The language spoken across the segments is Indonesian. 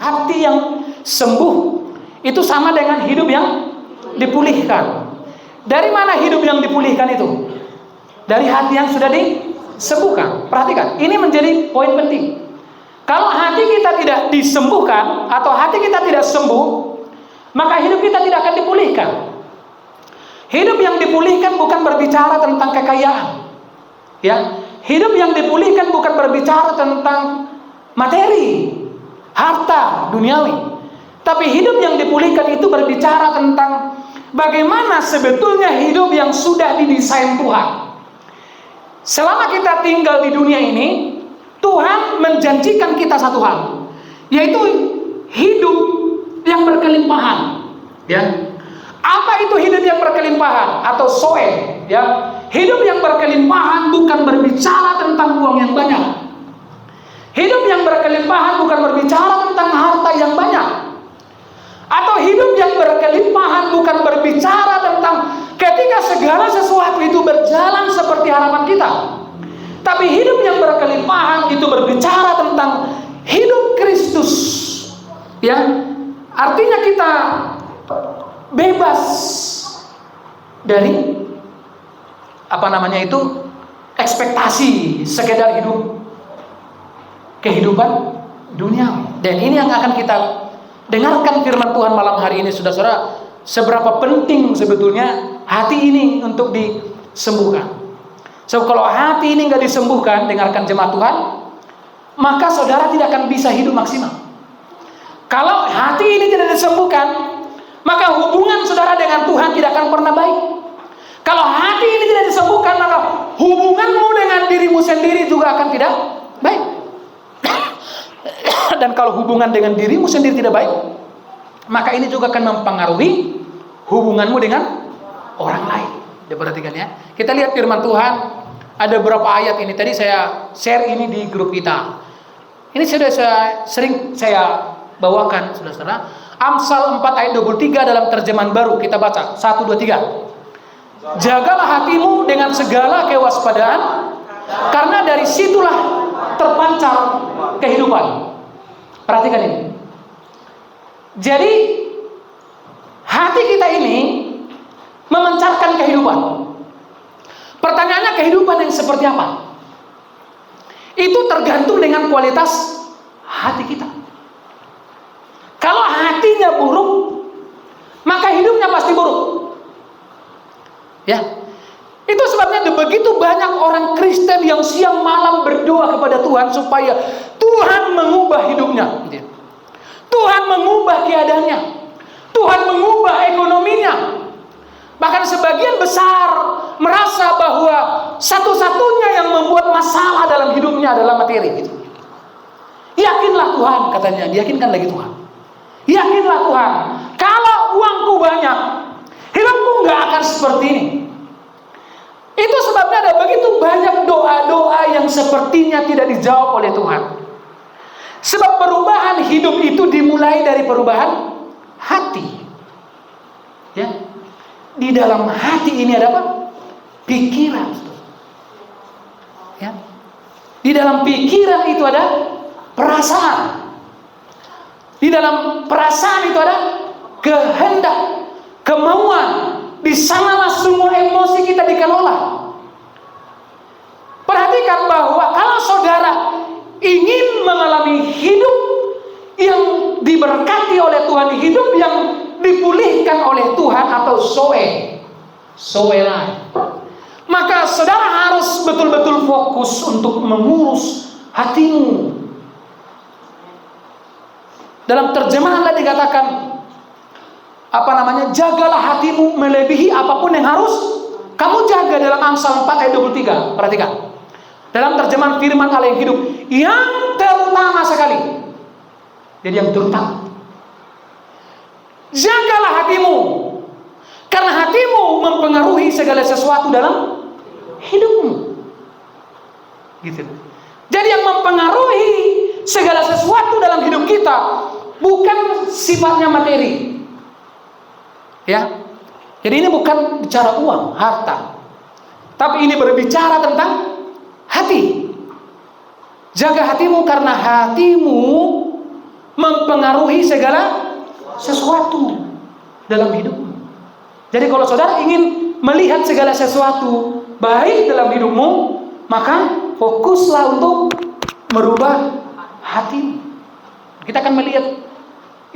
Hati yang sembuh itu sama dengan hidup yang dipulihkan. Dari mana hidup yang dipulihkan itu? Dari hati yang sudah disembuhkan. Perhatikan, ini menjadi poin penting. Kalau hati kita tidak disembuhkan atau hati kita tidak sembuh, maka hidup kita tidak akan dipulihkan. Hidup yang dipulihkan bukan berbicara tentang kekayaan. Ya, hidup yang dipulihkan bukan berbicara tentang materi, harta duniawi. Tapi hidup yang dipulihkan itu berbicara tentang bagaimana sebetulnya hidup yang sudah didesain Tuhan. Selama kita tinggal di dunia ini, Tuhan menjanjikan kita satu hal, yaitu hidup yang berkelimpahan. Ya, apa itu hidup yang berkelimpahan atau soe? Ya, hidup yang berkelimpahan bukan berbicara tentang uang yang banyak. Hidup yang berkelimpahan bukan berbicara tentang harta yang banyak. Atau hidup yang berkelimpahan bukan berbicara tentang ketika segala sesuatu itu berjalan seperti harapan kita. Tapi hidup yang berkelimpahan itu berbicara tentang hidup Kristus. Ya, artinya kita bebas dari ekspektasi sekedar hidup kehidupan dunia. Dan ini yang akan kita dengarkan firman Tuhan malam hari ini, saudara-saudara. Seberapa penting sebetulnya hati ini untuk disembuhkan. So, kalau hati ini nggak disembuhkan, dengarkan jemaat Tuhan, maka saudara tidak akan bisa hidup maksimal. Kalau hati ini tidak disembuhkan, maka hubungan saudara dengan Tuhan tidak akan pernah baik. Kalau hati ini tidak disembuhkan, maka hubunganmu dengan dirimu sendiri juga akan tidak baik. Dan kalau hubungan dengan dirimu sendiri tidak baik, maka ini juga akan mempengaruhi hubunganmu dengan orang lain. Perhatikan ya. Kita lihat firman Tuhan. Ada beberapa ayat ini. Tadi saya share ini di grup kita. Ini sudah sering saya bawakan, saudara-saudara. Amsal 4 ayat 23 dalam terjemahan baru. Kita baca 1, 2, 3. Jagalah hatimu dengan segala kewaspadaan, karena dari situlah terpancar kehidupan. Perhatikan ini. Jadi hati kita ini memancarkan kehidupan. Pertanyaannya, kehidupan yang seperti apa? Itu tergantung dengan kualitas hati kita. Kalau hatinya buruk, maka hidupnya pasti buruk. Ya, itu sebabnya begitu banyak orang Kristen yang siang malam berdoa kepada Tuhan supaya Tuhan mengubah hidupnya. Tuhan mengubah keadaannya. Tuhan mengubah ekonominya. Bahkan sebagian besar merasa bahwa satu-satunya yang membuat masalah dalam hidupnya adalah materi. Yakinlah Tuhan, katanya. Diyakinkan lagi Tuhan. Yakinlah Tuhan, kalau uangku banyak, hidupku nggak akan seperti ini. Itu sebabnya ada begitu banyak doa-doa yang sepertinya tidak dijawab oleh Tuhan. Sebab perubahan hidup itu dimulai dari perubahan hati. Ya. Di dalam hati ini ada apa? Pikiran. Ya. Di dalam pikiran itu ada perasaan. Di dalam perasaan itu ada kehendak, kemauan. Di sanalah semua emosi kita dikelola. Perhatikan bahwa kalau saudara ingin mengalami hidup yang diberkati oleh Tuhan, hidup yang dipulihkan oleh Tuhan atau soe lain, maka saudara harus betul-betul fokus untuk mengurus hatimu. Dalam terjemahan lain dikatakan jagalah hatimu melebihi apapun yang harus kamu jaga. Dalam Amsal 4 ayat 23. Perhatikan. Dalam terjemahan firman Allah yang hidup, yang terutama sekali. Jadi yang terutama, jagalah hatimu, karena hatimu mempengaruhi segala sesuatu dalam hidupmu. Gitu. Jadi yang mempengaruhi segala sesuatu dalam hidup kita bukan sifatnya materi. Ya. Jadi ini bukan bicara uang, harta. Tapi ini berbicara tentang hati. Jaga hatimu, karena hatimu mempengaruhi segala sesuatu dalam hidupmu. Jadi kalau saudara ingin melihat segala sesuatu baik dalam hidupmu, maka fokuslah untuk merubah hati. Kita akan melihat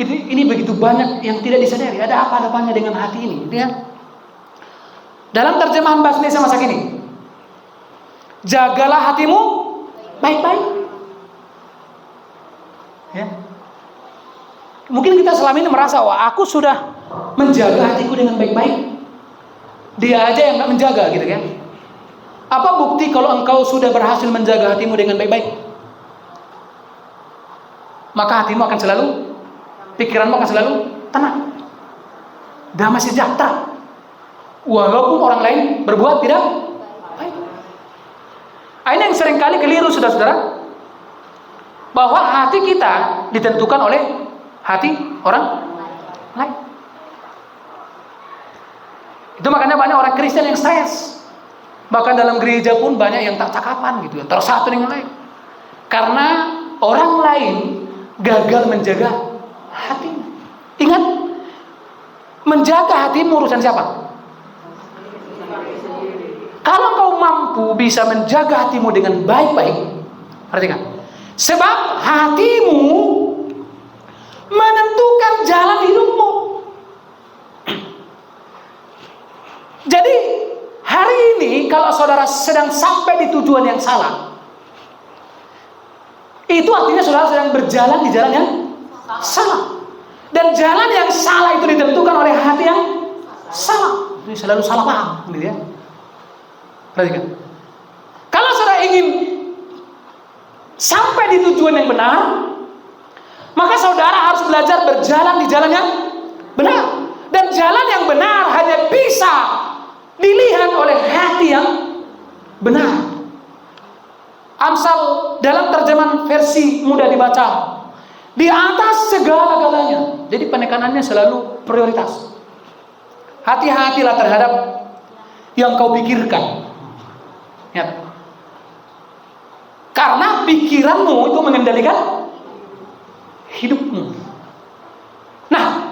ini begitu banyak yang tidak disadari. Ada apa-apanya dengan hati ini, ya? Dalam terjemahan bahasa Indonesia masa kini, jagalah hatimu baik-baik. Ya. Mungkin kita selama ini merasa, wah, aku sudah menjaga hatiku dengan baik-baik. Dia aja yang nggak menjaga, gitu kan? Apa bukti kalau engkau sudah berhasil menjaga hatimu dengan baik-baik? Maka hatimu akan selalu, pikiranmu akan selalu tenang, damai sejahtera, walaupun orang lain berbuat tidak baik. Ini yang seringkali keliru, saudara-saudara, bahwa hati kita ditentukan oleh hati orang lain. Itu makanya banyak orang Kristen yang stres. Bahkan dalam gereja pun banyak yang tak cakapan gitu, antara satu dengan lain. Karena orang lain gagal menjaga hati. Ingat, menjaga hatimu urusan siapa? Kalau kau mampu bisa menjaga hatimu dengan baik-baik, perhatikan. Sebab hatimu menentukan jalan hidupmu. Jadi hari ini kalau saudara sedang sampai di tujuan yang salah, itu artinya saudara sedang berjalan di jalan yang salah. Dan jalan yang salah itu ditentukan oleh hati yang salah. Ini selalu salah paham, gitu ya. Perhatikan. Kalau saudara ingin sampai di tujuan yang benar, maka saudara harus belajar berjalan di jalan yang benar. Dan jalan yang benar hanya bisa dilihat oleh hati yang benar. Amsal dalam terjemahan versi mudah dibaca, di atas segala-galanya. Jadi penekanannya selalu prioritas. Hati-hatilah terhadap yang kau pikirkan. Ya. Karena pikiranmu itu mengendalikan hidupmu. Nah,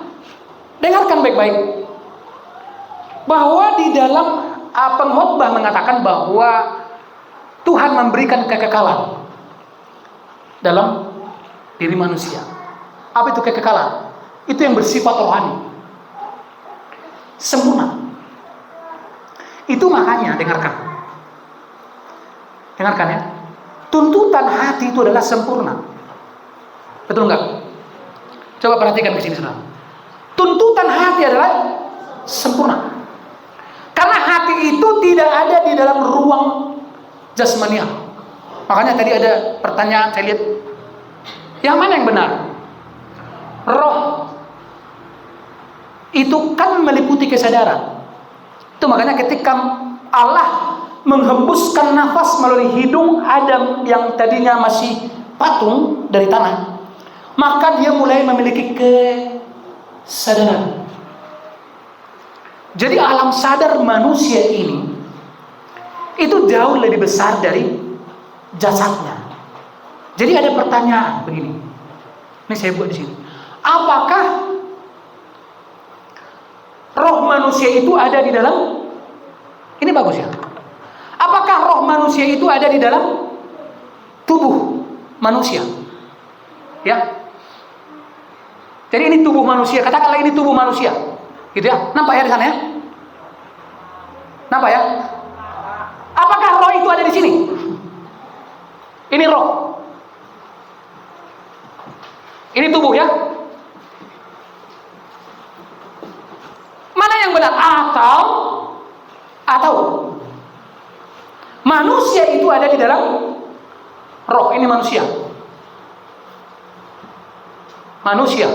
dengarkan baik-baik, bahwa di dalam pengkhotbah mengatakan bahwa Tuhan memberikan kekekalan dalam diri manusia. Apa itu kekekalan? Itu yang bersifat rohani, sempurna. Itu makanya dengarkan ya, tuntutan hati itu adalah sempurna. Betul enggak? Coba perhatikan ke sini, saudara. Tuntutan hati adalah sempurna. Karena hati itu tidak ada di dalam ruang jasmania. Makanya tadi ada pertanyaan, saya lihat, yang mana yang benar? Roh itu kan meliputi kesadaran. Itu makanya ketika Allah menghembuskan nafas melalui hidung Adam yang tadinya masih patung dari tanah, maka dia mulai memiliki kesadaran. Jadi alam sadar manusia ini itu jauh lebih besar dari jasadnya. Jadi ada pertanyaan begini. Ini saya buat di sini. Apakah roh manusia itu ada di dalam? Ini bagus ya. Apakah roh manusia itu ada di dalam tubuh manusia? Ya. Jadi ini tubuh manusia. Katakanlah ini tubuh manusia. Gitu ya. Nampak ya di sana ya? Nampak ya? Apakah roh itu ada di sini? Ini roh. Ini tubuh ya. Mana yang benar? Atau manusia itu ada di dalam roh. Ini manusia. Manusia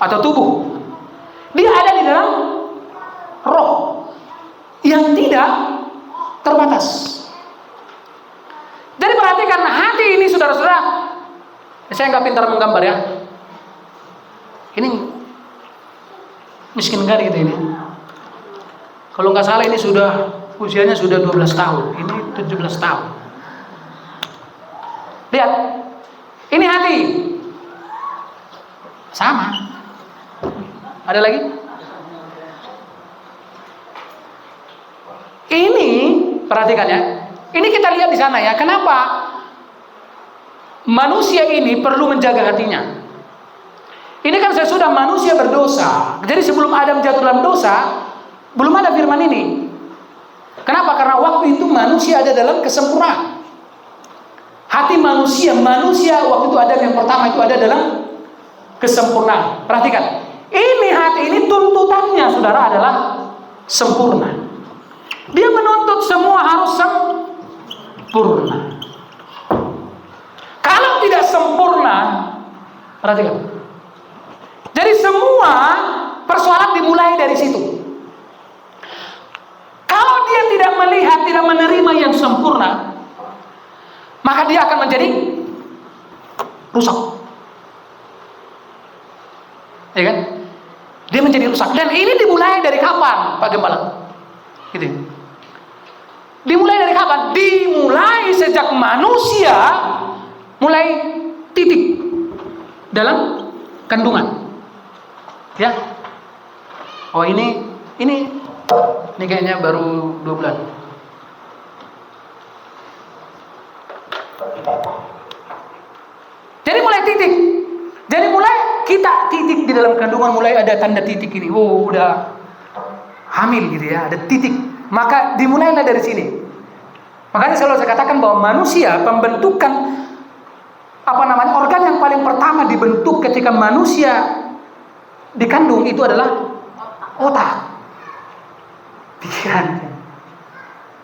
atau tubuh. Dia ada di dalam roh yang tidak terbatas. Jadi perhatikan hati ini, saudara-saudara. Saya nggak pintar menggambar ya. Ini miskin kali kita ini. Kalau nggak salah ini sudah usianya sudah 12 tahun. Ini 17 tahun. Lihat, ini hati. Sama. Ada lagi? Ini perhatikan ya. Ini kita lihat di sana ya. Kenapa manusia ini perlu menjaga hatinya? Ini kan sesudah manusia berdosa. Jadi sebelum Adam jatuh dalam dosa, belum ada firman ini. Kenapa? Karena waktu itu manusia ada dalam kesempurnaan. Hati manusia waktu itu Adam yang pertama itu ada dalam kesempurnaan. Perhatikan. Ini hati ini tuntutannya saudara adalah sempurna. Dia menuntut semua harus sempurna. Kalau tidak sempurna, perhatikan. Jadi semua persoalan dimulai dari situ. Kalau dia tidak melihat, tidak menerima yang sempurna, maka dia akan menjadi rusak. Ya kan? Dia menjadi rusak. Dan ini dimulai dari kapan, Pak Gembala? Gitu. Dimulai dari kapan? Dimulai sejak manusia mulai titik dalam kandungan. Ya. Oh ini kayaknya baru 2 bulan. Jadi mulai titik. Jadi mulai kita titik di dalam kandungan, mulai ada tanda titik ini. Oh, udah hamil gitu ya, ada titik. Maka dimulailah dari sini. Makanya selalu saya katakan bahwa manusia pembentukan organ yang paling pertama dibentuk ketika manusia dikandung itu adalah otak, pikiran.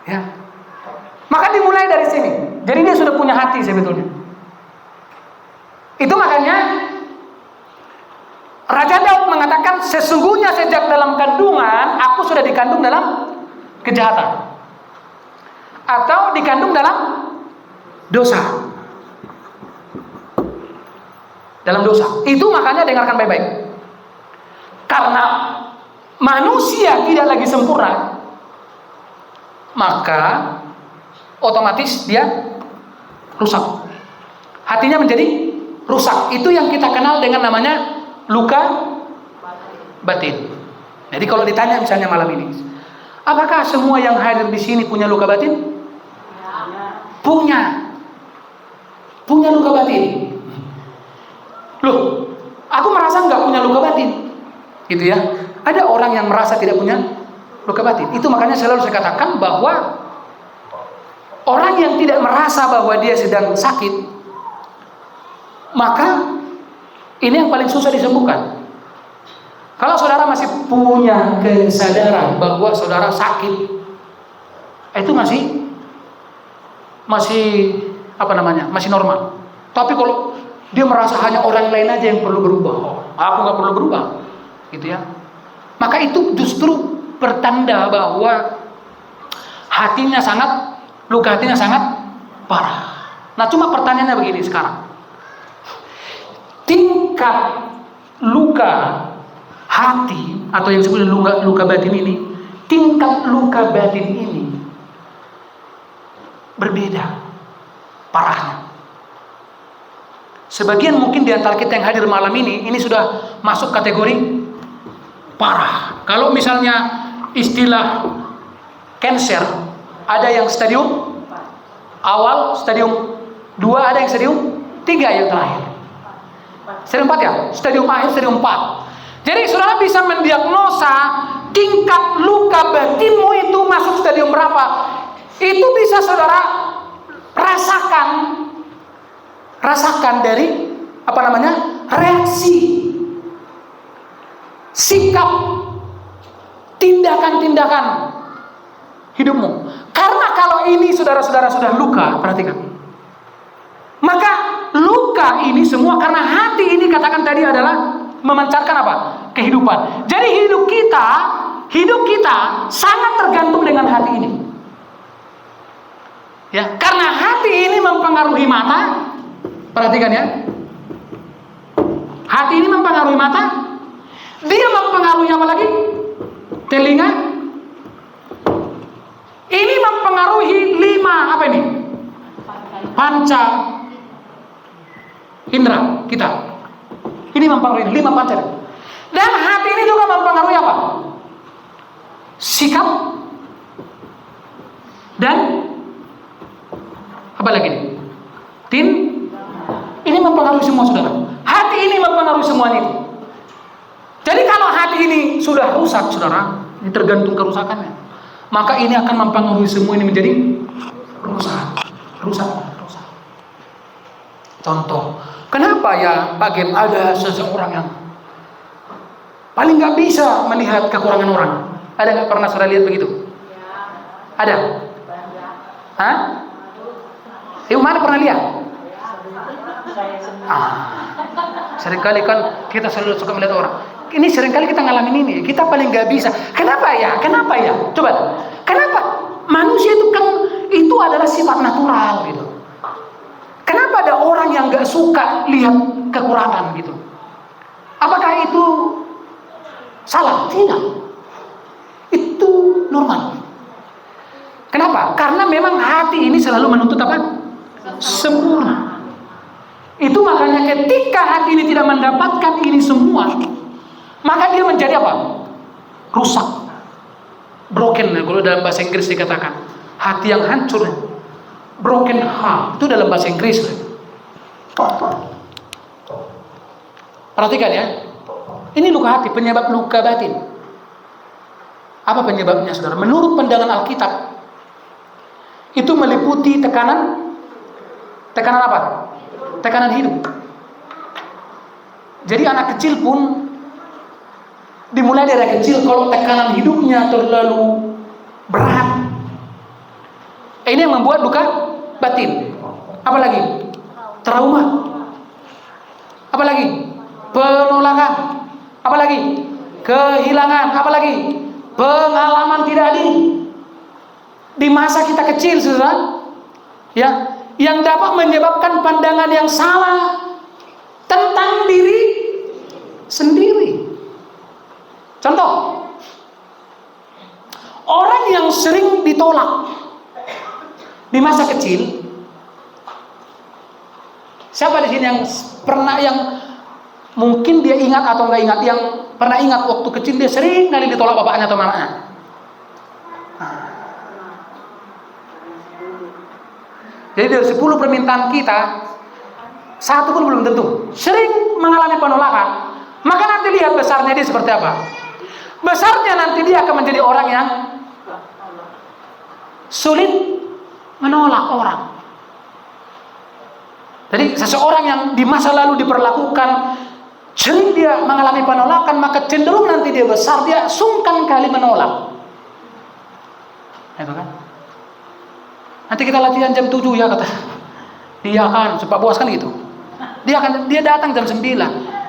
Ya. Maka dimulai dari sini. Jadi dia sudah punya hati sebetulnya. Itu makanya Raja Daud mengatakan, sesungguhnya sejak dalam kandungan aku sudah dikandung dalam kejahatan atau dikandung dalam dosa. Dalam dosa. Itu makanya dengarkan baik-baik. Karena manusia tidak lagi sempurna, maka otomatis dia rusak. Hatinya menjadi rusak. Itu yang kita kenal dengan namanya luka batin. Jadi kalau ditanya misalnya malam ini, apakah semua yang hadir di sini punya luka batin? Punya luka batin. Loh, aku merasa nggak punya luka batin, gitu ya. Ada orang yang merasa tidak punya luka batin. Itu makanya selalu saya katakan bahwa orang yang tidak merasa bahwa dia sedang sakit, maka ini yang paling susah disembuhkan. Kalau saudara masih punya kesadaran bahwa saudara sakit, itu masih normal. Tapi kalau dia merasa hanya orang lain aja yang perlu berubah, aku nggak perlu berubah, gitu ya. Maka itu justru pertanda bahwa luka hatinya sangat parah. Nah, cuma pertanyaannya begini sekarang. Tingkat luka hati atau yang disebut luka batin ini, tingkat luka batin ini berbeda parahnya. Sebagian mungkin di antara kita yang hadir malam ini sudah masuk kategori parah. Kalau misalnya istilah cancer, ada yang stadium awal, stadium 2, ada yang stadium 3 yang terakhir. Stadium 4 ya? Stadium akhir, stadium 4. Jadi saudara bisa mendiagnosa tingkat luka batinmu itu masuk stadium berapa. Itu bisa saudara rasakan dari reaksi, sikap, tindakan hidupmu. Karena kalau ini saudara-saudara sudah luka, perhatikan, maka luka ini semua karena hati ini katakan tadi adalah memancarkan apa? Kehidupan. Jadi hidup kita sangat tergantung dengan hati ini. Ya, karena hati ini mempengaruhi mata. Perhatikan ya. Hati ini mempengaruhi mata. Dia mempengaruhi apa lagi? Telinga. Ini mempengaruhi 5 apa ini? Panca indera kita. Ini mempengaruhi 5 panca. Dan hati ini juga mempengaruhi apa? Sikap dan apa lagi nih? Ini mempengaruhi semua, saudara. Hati ini mempengaruhi semuanya itu. Jadi kalau hati ini sudah rusak, saudara, ini tergantung kerusakannya, maka ini akan mempengaruhi semua ini menjadi rusak. Contoh, kenapa ya ada seseorang yang paling nggak bisa melihat kekurangan orang? Ada nggak pernah saudara lihat begitu? Ada? Hah? Mana pernah lihat? Seringkali kan kita selalu suka melihat orang. Ini seringkali kita ngalamin ini. Kita paling nggak bisa. Kenapa ya? Coba. Kenapa? Manusia itu kan itu adalah sifat natural gitu. Kenapa ada orang yang nggak suka lihat kekurangan gitu? Apakah itu salah? Tidak. Itu normal. Kenapa? Karena memang hati ini selalu menuntut apa? Sempurna. Itu makanya ketika hati ini tidak mendapatkan ini semua, maka dia menjadi apa? Rusak. Broken. Kalau dalam bahasa Inggris dikatakan hati yang hancur. Broken heart. Itu dalam bahasa Inggris. Perhatikan ya. Ini luka hati, penyebab luka batin. Apa penyebabnya, saudara? Menurut pandangan Alkitab, itu meliputi tekanan apa? Tekanan hidup. Jadi anak kecil pun dimulai dari kecil, kalau tekanan hidupnya terlalu berat, ini yang membuat luka batin. Apalagi? Trauma. Apalagi? Penolakan. Apalagi? Kehilangan. Apalagi? Pengalaman tidak adil di masa kita kecil, saudara. Ya, yang dapat menyebabkan pandangan yang salah tentang diri sendiri. Contoh, orang yang sering ditolak di masa kecil. Siapa di sini yang pernah, yang mungkin dia ingat atau nggak ingat, yang pernah ingat waktu kecil dia sering kali ditolak bapaknya atau mamanya? Jadi dari 10 permintaan kita, 1 pun belum tentu. Sering mengalami penolakan. Maka nanti lihat besarnya dia seperti apa. Besarnya nanti dia akan menjadi orang yang sulit menolak orang. Jadi seseorang yang di masa lalu diperlakukan, sering dia mengalami penolakan, maka cenderung nanti dia besar, dia sungkan kali menolak. Itu kan? Nanti kita latihan jam 7 ya, kata. Dia akan, Pak Bos kan gitu. Dia datang jam 9.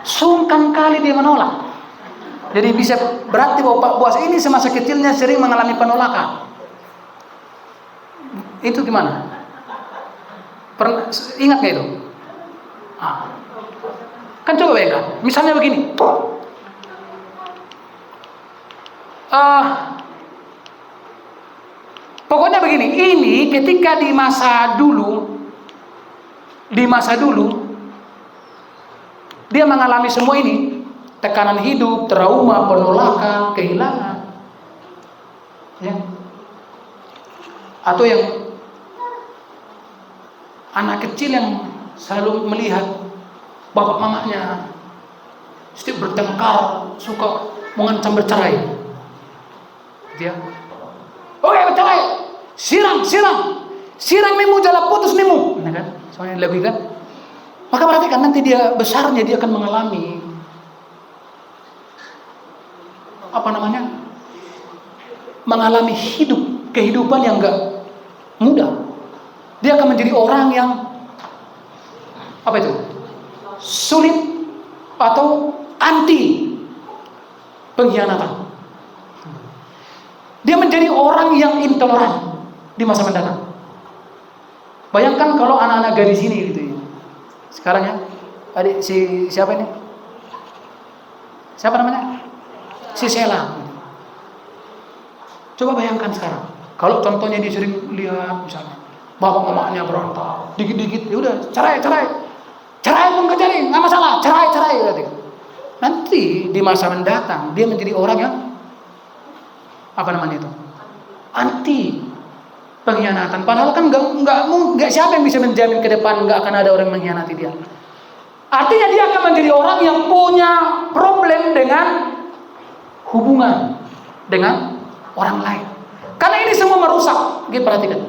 Sungkan kali dia menolak. Jadi bisa berarti bahwa Pak Bos ini semasa kecilnya sering mengalami penolakan. Itu gimana? Pernah ingat gak itu? Kan coba bayangkan. Misalnya begini. Pokoknya begini, ini ketika di masa dulu dia mengalami semua ini, tekanan hidup, trauma, penolakan, kehilangan, ya. Atau yang anak kecil yang selalu melihat bapak mamanya setiap bertengkar, suka mengancam bercerai, dia, oke bercerai. Siram nimu jala putus nimu, nah kan? Soalnya lebih kan. Maka perhatikan nanti dia besarnya dia akan mengalami mengalami kehidupan yang enggak mudah. Dia akan menjadi orang yang sulit atau anti pengkhianatan. Dia menjadi orang yang intoleran di masa mendatang. Bayangkan kalau anak-anak gadis ini gitu ya. Sekarang ya, adik siapa ini? Siapa namanya? Si Sela. Coba bayangkan sekarang. Kalau contohnya dia sering lihat misalnya bapak mamanya berantem, dikit-dikit ya udah cerai nggak jadi, nggak masalah, cerai. Nanti di masa mendatang dia menjadi orang yang apa namanya itu, anti pengkhianatan. Padahal kan nggak siapa yang bisa menjamin ke depan nggak akan ada orang yang mengkhianati dia. Artinya dia akan menjadi orang yang punya problem dengan hubungan dengan orang lain. Karena ini semua merusak. Kita perhatikan.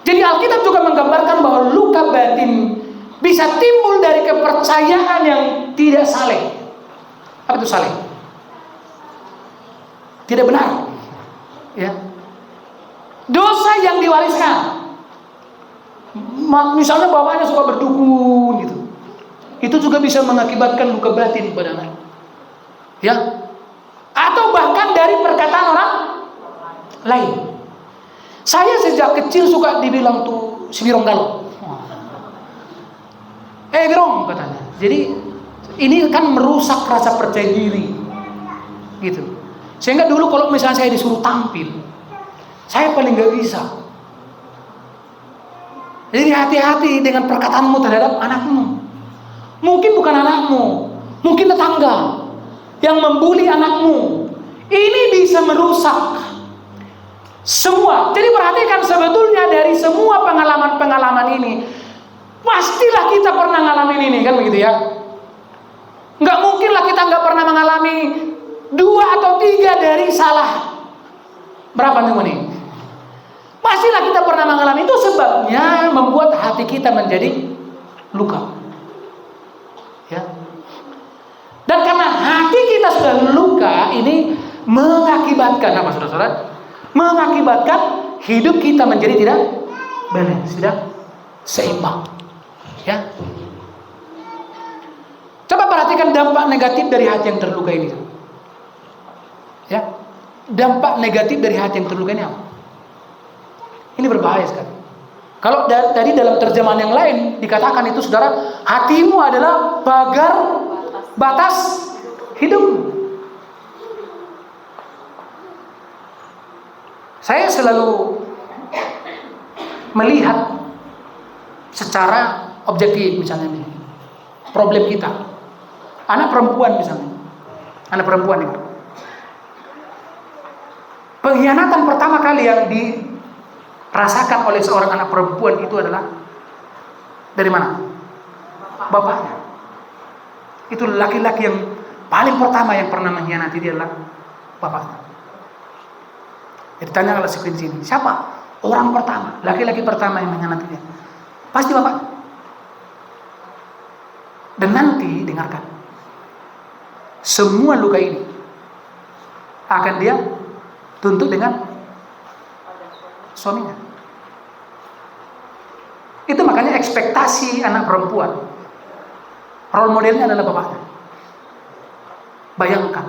Jadi Alkitab juga menggambarkan bahwa luka batin bisa timbul dari kepercayaan yang tidak saleh. Apa itu saleh? Tidak benar. Ya. Dosa yang diwariskan. Misalnya bapaknya suka berdukun gitu. Itu juga bisa mengakibatkan luka batin pada anak. Ya. Atau bahkan dari perkataan orang lain. Saya sejak kecil suka dibilang tuh si Birong galau. Birong katanya. Jadi ini kan merusak rasa percaya diri. Gitu. Sehingga dulu kalau misalnya saya disuruh tampil, saya paling gak bisa. Jadi hati-hati dengan perkataanmu terhadap anakmu. Mungkin bukan anakmu, mungkin tetangga yang membuli anakmu. Ini bisa merusak semua. Jadi perhatikan, sebetulnya dari semua pengalaman-pengalaman ini, pastilah kita pernah ngalamin ini, kan begitu ya? Nggak mungkinlah kita nggak pernah mengalami 2 atau 3 dari salah. Berapa nih? Pastilah kita pernah mengalami itu, sebabnya membuat hati kita menjadi luka. Ya. Dan karena hati kita sudah luka, ini mengakibatkan apa, saudara-saudara? Mengakibatkan hidup kita menjadi tidak balance, tidak seimbang. Ya. Coba perhatikan dampak negatif dari hati yang terluka ini. Ya. Dampak negatif dari hati yang terluka ini apa? Ini berbahaya sekali. Kalau tadi dalam terjemahan yang lain dikatakan itu, saudara, hatimu adalah pagar batas hidupmu. Saya selalu melihat secara objektif, misalnya nih, problem kita, anak perempuan misalnya, anak perempuan ini, pengkhianatan pertama kali yang dirasakan oleh seorang anak perempuan itu adalah dari mana? Bapaknya. Itu laki-laki yang paling pertama yang pernah mengkhianati dia adalah bapaknya. Jadi tanya kalau sekuensi ini, siapa orang pertama, laki-laki pertama yang mengkhianati dia? Pasti bapak. Dan nanti dengarkan, semua luka ini akan dia tuntut dengan suaminya. Itu makanya ekspektasi anak perempuan, role modelnya adalah bapaknya. Bayangkan.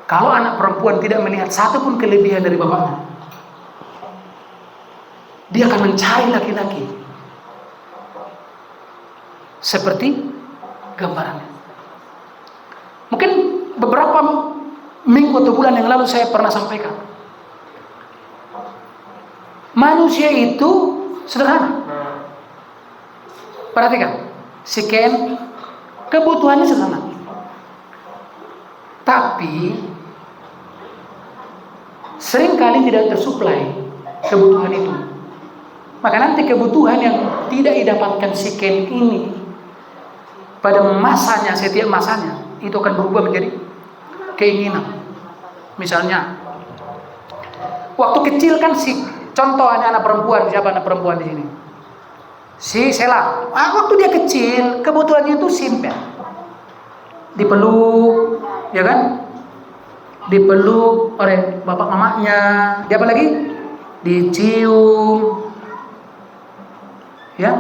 Kalau anak perempuan tidak melihat satupun kelebihan dari bapaknya, dia akan mencari laki-laki seperti gambarannya. Mungkin beberapa minggu atau bulan yang lalu saya pernah sampaikan, manusia itu sederhana. Perhatikan, si Ken kebutuhannya sederhana, tapi seringkali tidak tersuplai kebutuhan itu. Maka nanti kebutuhan yang tidak didapatkan si Ken ini pada masanya, setiap masanya, itu akan berubah menjadi keinginan. Misalnya, waktu kecil kan si contoh anak perempuan, siapa anak perempuan di sini? Si Sela. Waktu dia kecil, kebutuhannya itu simpel. Dipeluk, ya kan? Dipeluk oleh bapak mamanya. Dia apa lagi? Dicium. Ya.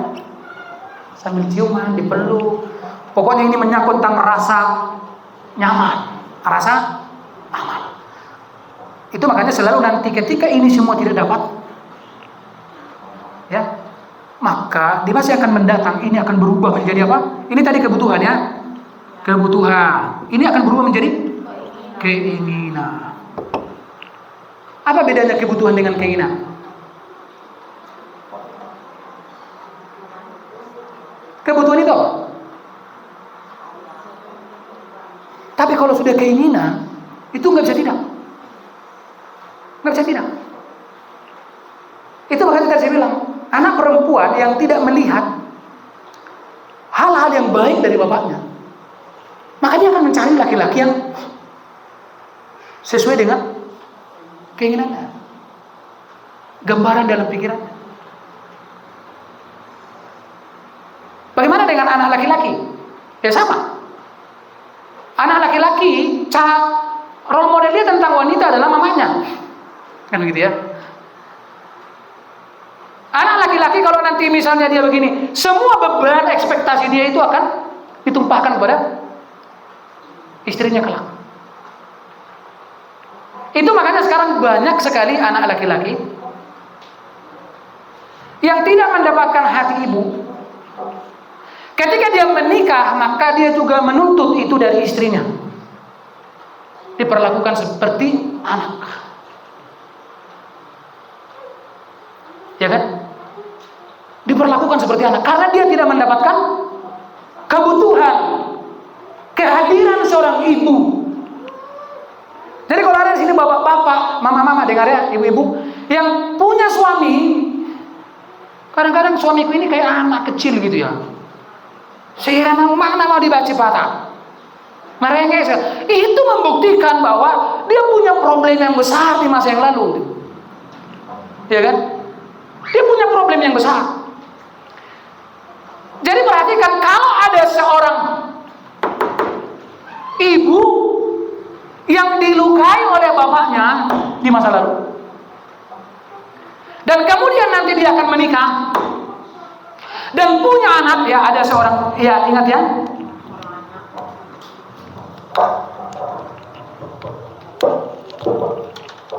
Sambil ciuman, dipeluk. Pokoknya ini menyangkut tentang rasa nyaman, rasa aman. Itu makanya selalu nanti ketika ini semua tidak dapat, ya, maka di masa yang akan mendatang ini akan berubah menjadi apa? Ini tadi kebutuhan, ya, kebutuhan. Ini akan berubah menjadi keinginan. Apa bedanya kebutuhan dengan keinginan? Kebutuhan itu Tapi kalau sudah keinginan, itu nggak bisa tidak. Nggak bisa tidak. Itu makanya tadi saya bilang, anak perempuan yang tidak melihat hal-hal yang baik dari bapaknya, maka dia akan mencari laki-laki yang sesuai dengan keinginannya, gambaran dalam pikirannya. Bagaimana dengan anak laki-laki? Ya sama. Anak laki-laki, role model dia tentang wanita adalah mamanya, kan begitu ya. Anak laki-laki kalau nanti misalnya dia begini, semua beban ekspektasi dia itu akan ditumpahkan kepada istrinya kelak. Itu makanya sekarang banyak sekali anak laki-laki yang tidak mendapatkan hati ibu. Ketika dia menikah, maka dia juga menuntut itu dari istrinya. Diperlakukan seperti anak. Ya kan? Diperlakukan seperti anak karena dia tidak mendapatkan kebutuhan kehadiran seorang ibu. Jadi kalau ada di sini bapak-bapak, mama-mama, dengar ya, ibu-ibu yang punya suami, kadang-kadang suamiku ini kayak anak kecil gitu ya. Sehingga mana mau dibaca patah. Merengek. Itu membuktikan bahwa dia punya problem yang besar di masa yang lalu. Ya kan? Dia punya problem yang besar. Jadi perhatikan, kalau ada seorang ibu yang dilukai oleh bapaknya di masa lalu, dan kemudian nanti dia akan menikah dan punya anak, ya ada seorang, ya ingat ya,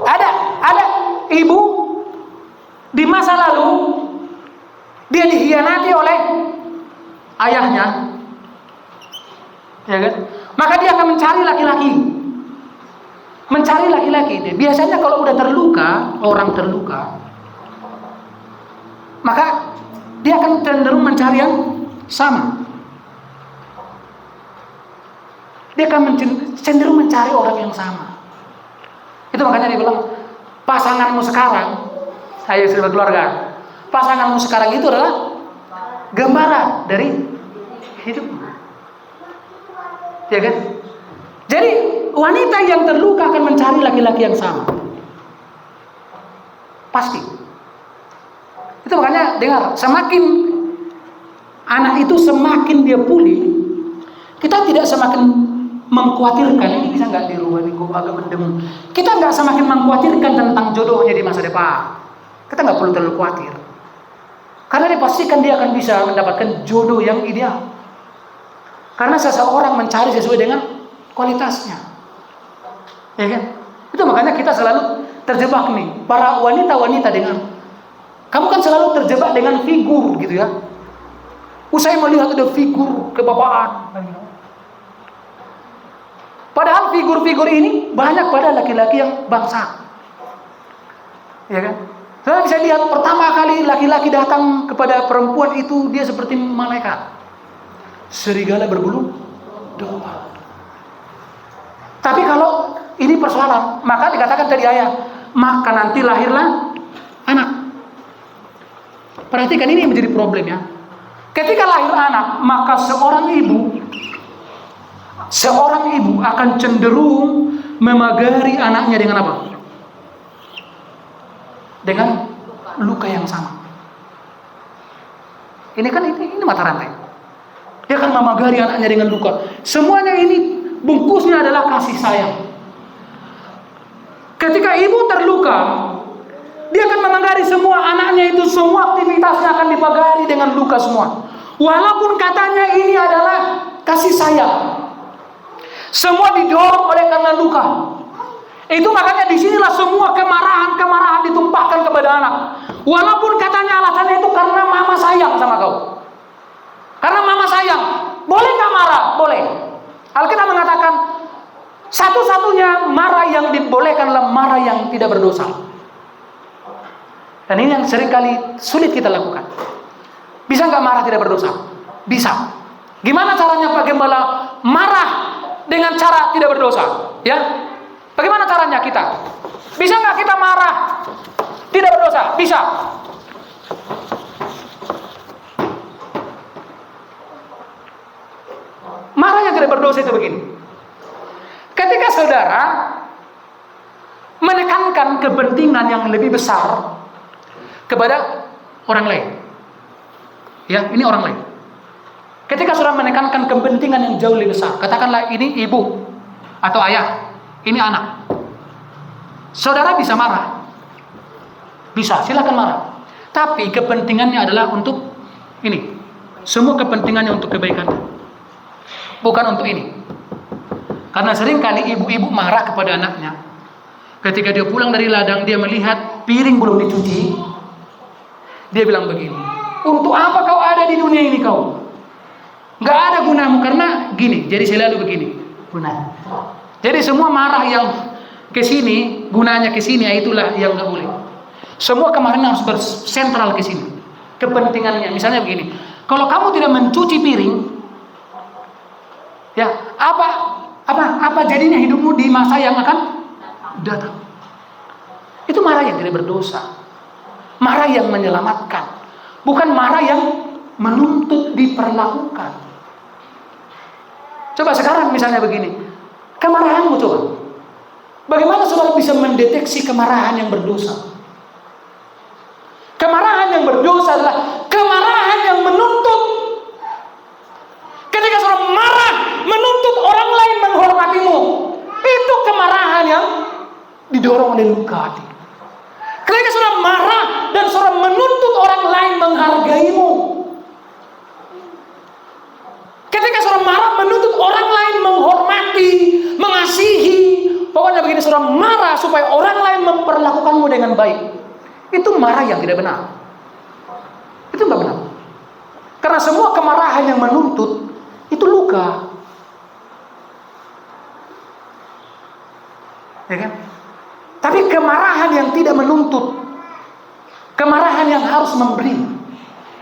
ada ibu di masa lalu dia dikhianati oleh ayahnya, ya kan? Maka dia akan mencari laki-laki. Biasanya kalau udah terluka, orang terluka, maka dia akan cenderung mencari yang sama. Dia akan cenderung mencari orang yang sama. Itu makanya dia bilang, pasanganmu sekarang, saya sudah berkeluarga, pasanganmu sekarang itu adalah gambaran dari hidup. Ya kan? Jadi wanita yang terluka akan mencari laki-laki yang sama. Pasti. Itu makanya dengar, semakin anak itu semakin dia pulih, kita tidak semakin mengkhawatirkan, ini bisa nggak dirubah, ini agak mendem. Kita nggak semakin mengkhawatirkan tentang jodohnya di masa depan. Kita nggak perlu terlalu khawatir. Karena dipastikan dia akan bisa mendapatkan jodoh yang ideal. Karena seseorang mencari sesuai dengan kualitasnya. Ya kan? Itu makanya kita selalu terjebak nih, para wanita-wanita dengan, kamu kan selalu terjebak dengan figur gitu ya. Usai melihat ada figur kebapaan. Padahal figur-figur ini banyak pada laki-laki yang bangsa. Ya kan? Saya bisa lihat pertama kali laki-laki datang kepada perempuan itu, dia seperti malaikat, serigala berbulu domba. Tapi kalau ini persoalan, maka dikatakan tadi ayat, maka nanti lahirlah anak. Perhatikan, ini yang menjadi problem ya. Ketika lahir anak, maka seorang ibu akan cenderung memagari anaknya dengan apa? Dengan luka yang sama. Ini kan ini mata rantai. Dia akan memagari anaknya dengan luka. Semuanya ini bungkusnya adalah kasih sayang. Ketika ibu terluka, dia akan memagari semua anaknya itu, semua aktivitasnya akan dipagari dengan luka semua. Walaupun katanya ini adalah kasih sayang, semua didorong oleh karena luka. Itu makanya disinilah semua kemarahan ditumpahkan kepada anak. Walaupun katanya alasannya itu karena mama sayang sama kau. Karena mama sayang. Boleh gak marah? Boleh. Alkitab mengatakan satu-satunya marah yang dibolehkan adalah marah yang tidak berdosa. Dan ini yang seringkali sulit kita lakukan. Bisa gak marah tidak berdosa? Bisa. Gimana caranya Pak Gembala marah dengan dengan cara tidak berdosa. Ya, bagaimana caranya kita? Bisa nggak kita marah tidak berdosa? Bisa. Marah yang tidak berdosa itu begini. Ketika saudara menekankan kepentingan yang lebih besar kepada orang lain. Ya, ini orang lain. Ketika saudara menekankan kepentingan yang jauh lebih besar, katakanlah ini ibu atau ayah, ini anak. Saudara bisa marah. Bisa, silakan marah. Tapi kepentingannya adalah untuk ini. Semua kepentingannya untuk kebaikan. Bukan untuk ini. Karena seringkali ibu-ibu marah kepada anaknya. Ketika dia pulang dari ladang, dia melihat piring belum dicuci. Dia bilang begini, untuk apa kau ada di dunia ini kau? Gak ada gunamu karena gini. Jadi selalu begini guna. Jadi semua marah yang ke sini, gunanya ke sini, itulah yang gak boleh. Semua kemarin harus bersentral ke sini. Kepentingannya, misalnya begini. Kalau kamu tidak mencuci piring, ya apa jadinya hidupmu di masa yang akan datang? Itu marah yang tidak berdosa. Marah yang menyelamatkan. Bukan marah yang menuntut diperlakukan. Coba sekarang misalnya begini. Kemarahanmu coba. Bagaimana saudara bisa mendeteksi kemarahan yang berdosa? Kemarahan yang berdosa adalah kemarahan yang menuntut. Ketika saudara marah menuntut orang lain menghormatimu, itu kemarahan yang didorong oleh luka hati. Ketika saudara marah dan saudara menuntut orang lain menghargaimu, ketika saudara marah menuntut orang lain menghormati, mengasihi, pokoknya begini, saudara marah supaya orang lain memperlakukanmu dengan baik, itu marah yang tidak benar. Itu tidak benar. Karena semua kemarahan yang menuntut itu luka. Ya kan? Tapi kemarahan yang tidak menuntut, kemarahan yang harus memberi,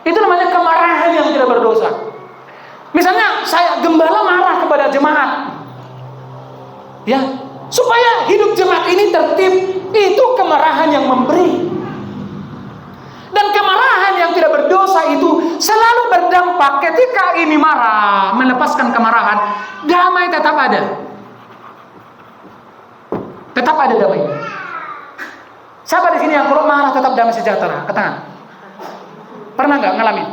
itu namanya kemarahan yang tidak berdosa. Misalnya saya gembala marah kepada jemaat, ya, supaya hidup jemaat ini tertib, itu kemarahan yang memberi. Dan kemarahan yang tidak berdosa itu selalu berdampak ketika ini marah, melepaskan kemarahan, damai tetap ada. Tetap ada damai. Siapa di sini yang kalau marah tetap damai sejahtera? Katakan. Pernah nggak ngalamin?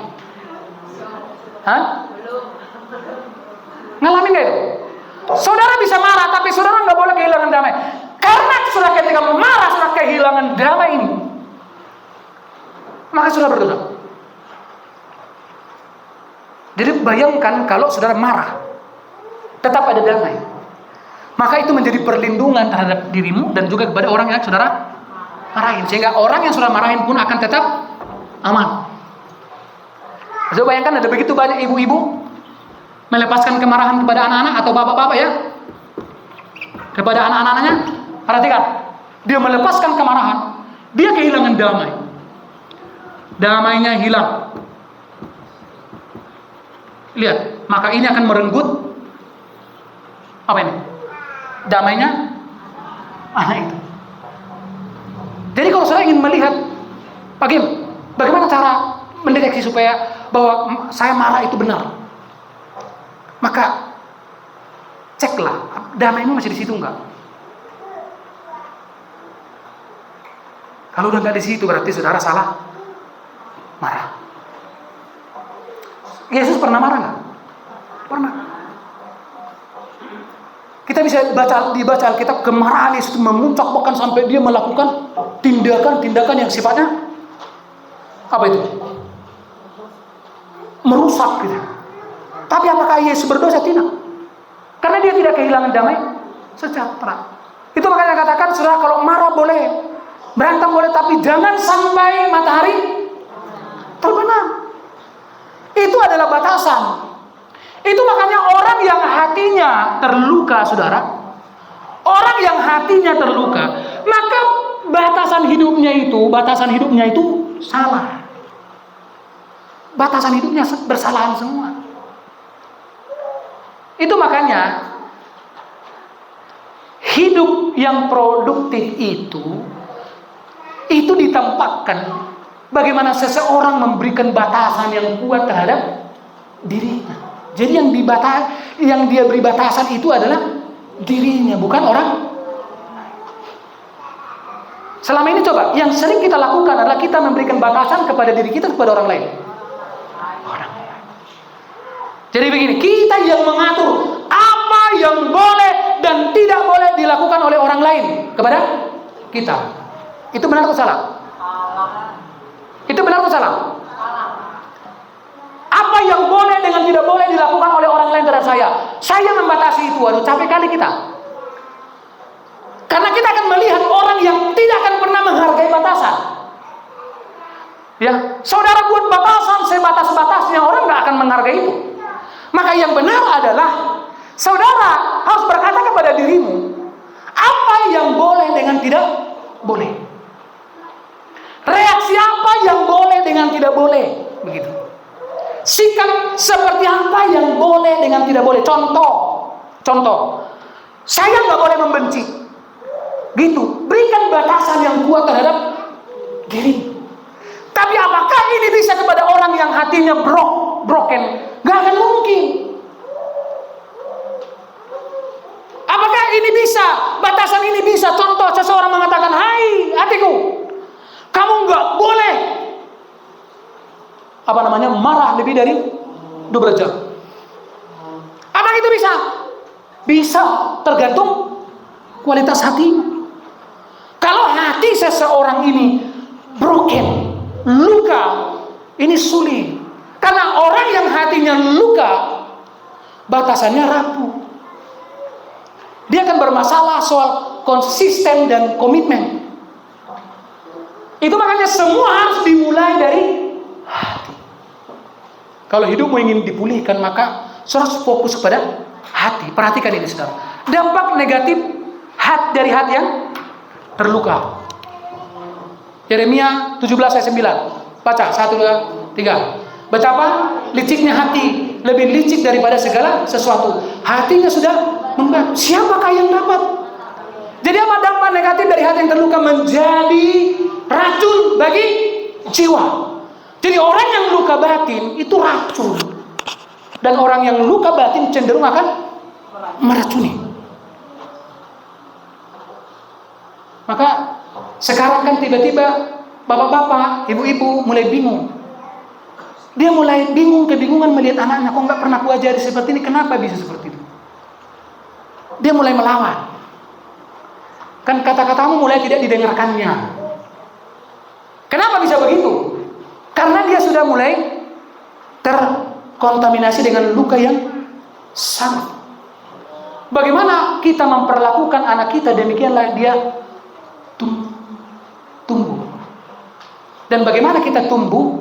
Hah? Ngalamin nggak itu? Saudara bisa marah, tapi saudara nggak boleh kehilangan damai. Karena sudah ketika marah sudah kehilangan damai ini, maka sudah berdosa. Jadi bayangkan kalau saudara marah, tetap ada damai, maka itu menjadi perlindungan terhadap dirimu dan juga kepada orang yang saudara marahin, sehingga orang yang saudara marahin pun akan tetap aman. Coba bayangkan ada begitu banyak ibu-ibu melepaskan kemarahan kepada anak-anak atau bapak-bapak ya, kepada anak-anaknya. Perhatikan, dia melepaskan kemarahan, dia kehilangan damai. Damainya hilang. Lihat, maka ini akan merenggut apa ini? Damainya anak itu. Jadi kalau saya ingin melihat bagaimana cara mendeteksi supaya bahwa saya marah itu benar, maka ceklah damaimu masih di situ enggak. Kalau udah nggak di situ berarti saudara salah marah. Yesus pernah marah nggak? Pernah. Kita bisa dibaca Alkitab, kemarahan Yesus memuncak bahkan sampai dia melakukan tindakan-tindakan yang sifatnya apa itu? Merusak gitu. Tapi apakah Yesus berdosa? Tidak. Karena dia tidak kehilangan damai sejahtera. Itu makanya katakan, saudara, kalau marah boleh, berantem boleh, tapi jangan sampai matahari terbenam. Itu adalah batasan. Itu makanya orang yang hatinya terluka, saudara, orang yang hatinya terluka, maka batasan hidupnya itu salah. Batasan hidupnya bersalahan semua. Itu makanya hidup yang produktif itu ditampakkan bagaimana seseorang memberikan batasan yang kuat terhadap dirinya. Jadi yang dia beri batasan itu adalah dirinya, bukan orang. Selama ini coba, yang sering kita lakukan adalah kita memberikan batasan kepada diri kita, kepada orang lain. Jadi begini, kita yang mengatur apa yang boleh dan tidak boleh dilakukan oleh orang lain kepada kita. Itu benar atau salah? Itu benar atau salah? Apa yang boleh dengan tidak boleh dilakukan oleh orang lain terhadap saya? Saya membatasi itu. Aduh, capek kali kita. Karena kita akan melihat orang yang tidak akan pernah menghargai batasan. Ya, saudara buat batasan sebatas-batasnya, orang nggak akan menghargai itu. Maka yang benar adalah saudara harus berkata kepada dirimu apa yang boleh dengan tidak boleh. Reaksi apa yang boleh dengan tidak boleh, begitu. Sikap seperti apa yang boleh dengan tidak boleh. Contoh, saya nggak boleh membenci, gitu. Berikan batasan yang kuat terhadap diri. Tapi apakah ini bisa kepada orang yang hatinya broken? Gak akan mungkin. Apakah ini bisa? Batasan ini bisa. Contoh, seseorang mengatakan, "Hai hatiku, kamu gak boleh marah lebih dari 12 jam." Apa itu bisa? Bisa, tergantung kualitas hatimu. Kalau hati seseorang ini broken, luka, ini sulit. Karena orang yang hatinya luka, batasannya rapuh. Dia akan bermasalah soal konsisten dan komitmen. Itu makanya semua harus dimulai dari hati. Kalau hidupmu ingin dipulihkan, maka harus fokus kepada hati. Perhatikan ini, saudara. Dampak negatif dari hati yang terluka. Yeremia 17 ayat 9. Baca, 1, 2, 3. Betapa liciknya hati, lebih licik daripada segala sesuatu. Hatinya sudah membakar. Siapakah yang dapat? Jadi apa dampak negatif dari hati yang terluka? Menjadi racun bagi jiwa. Jadi orang yang luka batin itu racun. Dan orang yang luka batin cenderung akan meracuni. Maka sekarang kan tiba-tiba bapak-bapak, ibu-ibu mulai bingung. Dia mulai kebingungan melihat anaknya, kok nggak pernah kuajari seperti ini, kenapa bisa seperti itu? Dia mulai melawan. Kan kata-katamu mulai tidak didengarkannya. Kenapa bisa begitu? Karena dia sudah mulai terkontaminasi dengan luka yang sama. Bagaimana kita memperlakukan anak kita, demikianlah dia tumbuh. Dan bagaimana kita tumbuh,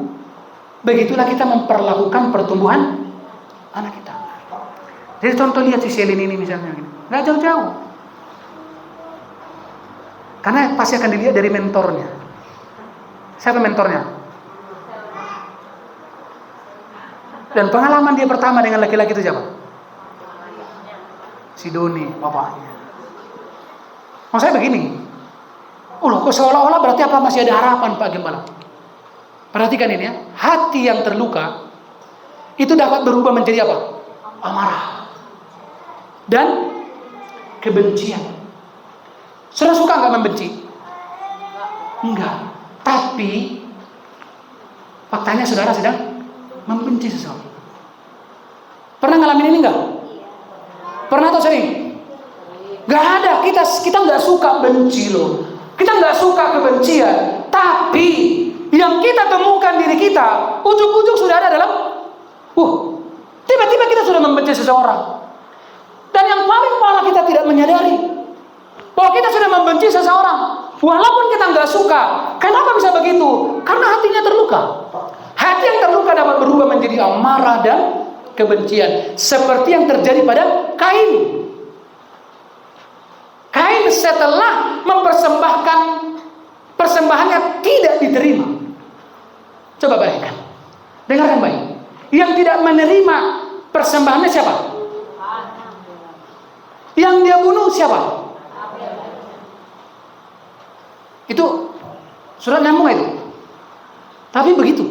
begitulah kita memperlakukan pertumbuhan anak kita. Jadi contoh, lihat si Selin ini misalnya, nggak jauh-jauh. Karena pasti akan dilihat dari mentornya. Siapa mentornya? Dan pengalaman dia pertama dengan laki-laki itu siapa? Si Doni, bapaknya. Maksudnya begini, kok seolah-olah berarti apa masih ada harapan, Pak Gembala? Perhatikan ini ya, hati yang terluka itu dapat berubah menjadi apa? Amarah dan kebencian. Saudara suka nggak membenci? Enggak. Tapi faktanya saudara sedang membenci seseorang. Pernah ngalamin ini enggak? Pernah atau sering? Nggak ada. Kita nggak suka benci loh. Kita nggak suka kebencian. Tapi yang kita temukan diri kita, ujung-ujung sudah ada dalam, tiba-tiba kita sudah membenci seseorang. Dan yang paling parah, kita tidak menyadari bahwa kita sudah membenci seseorang, walaupun kita nggak suka. Kenapa bisa begitu? Karena hatinya terluka. Hati yang terluka dapat berubah menjadi amarah dan kebencian, seperti yang terjadi pada Kain. Kain setelah mempersembahkan persembahannya tidak diterima. Coba bayangkan, dengarkan baik. Yang tidak menerima persembahannya siapa? Yang dia bunuh siapa? Sudah nyambung itu. Tapi begitu,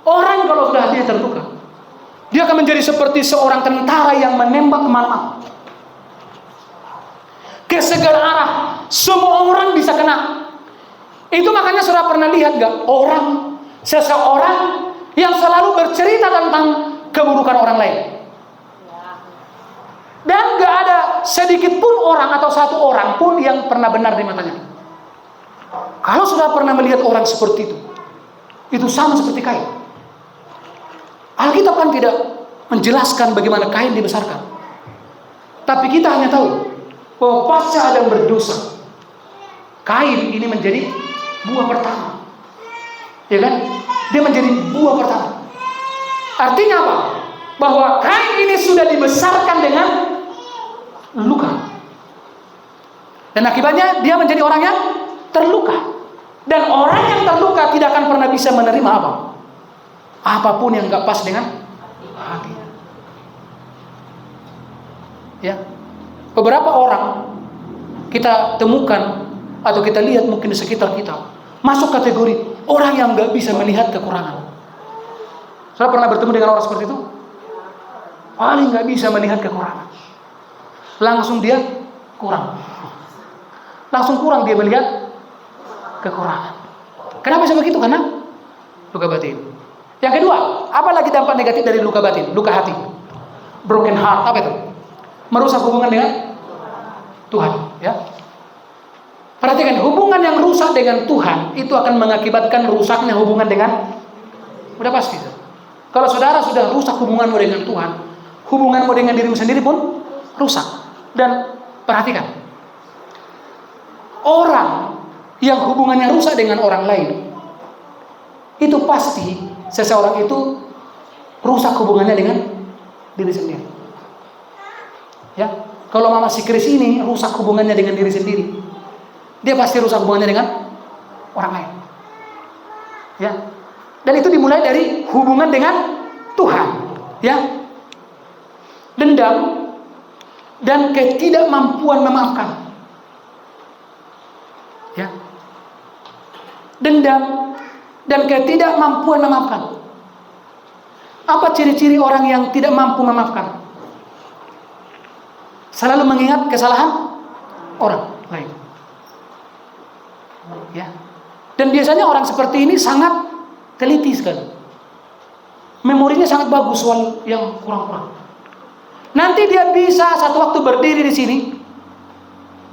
orang kalau sudah hatinya terluka, dia akan menjadi seperti seorang tentara yang menembak kemana-mana, ke segala arah. Semua orang bisa kena. Itu makanya sudah pernah lihat gak seseorang yang selalu bercerita tentang keburukan orang lain, dan gak ada sedikit pun orang atau satu orang pun yang pernah benar di matanya. Kalau sudah pernah melihat orang seperti itu sama seperti Kain. Alkitab kan tidak menjelaskan bagaimana Kain dibesarkan, tapi kita hanya tahu bahwa pasca Adam berdosa, Kain ini menjadi buah pertama. Ya kan? Dia menjadi buah pertama. Artinya apa? Bahwa Kain ini sudah dibesarkan dengan luka. Dan akibatnya dia menjadi orang yang terluka. Dan orang yang terluka tidak akan pernah bisa menerima apapun yang gak pas dengan hati. Ya. Beberapa orang kita temukan atau kita lihat mungkin di sekitar kita masuk kategori orang yang gak bisa melihat kekurangan. Saya pernah bertemu dengan orang seperti itu, paling gak bisa melihat kekurangan. Langsung dia kurang. Langsung kurang dia melihat kekurangan. Kenapa bisa begitu? Karena luka batin. Yang kedua, apa lagi dampak negatif dari luka batin? Luka hati. Broken heart, apa itu? Merusak hubungan dengan Tuhan, ya. Perhatikan, hubungan yang rusak dengan Tuhan itu akan mengakibatkan rusaknya hubungan dengan, udah pasti. Kalau saudara sudah rusak hubunganmu dengan Tuhan, hubunganmu dengan dirimu sendiri pun rusak. Dan perhatikan, orang yang hubungannya rusak dengan orang lain, itu pasti seseorang itu rusak hubungannya dengan diri sendiri. Ya, kalau mama si Kris ini rusak hubungannya dengan diri sendiri, dia pasti rusak hubungannya dengan orang lain. Ya. Dan itu dimulai dari hubungan dengan Tuhan, ya. Dendam dan ketidakmampuan memaafkan. Ya. Dendam dan ketidakmampuan memaafkan. Apa ciri-ciri orang yang tidak mampu memaafkan? Selalu mengingat kesalahan orang lain. Ya. Dan biasanya orang seperti ini sangat teliti sekali. Memorinya sangat bagus soal yang kurang-kurang. Nanti dia bisa satu waktu berdiri di sini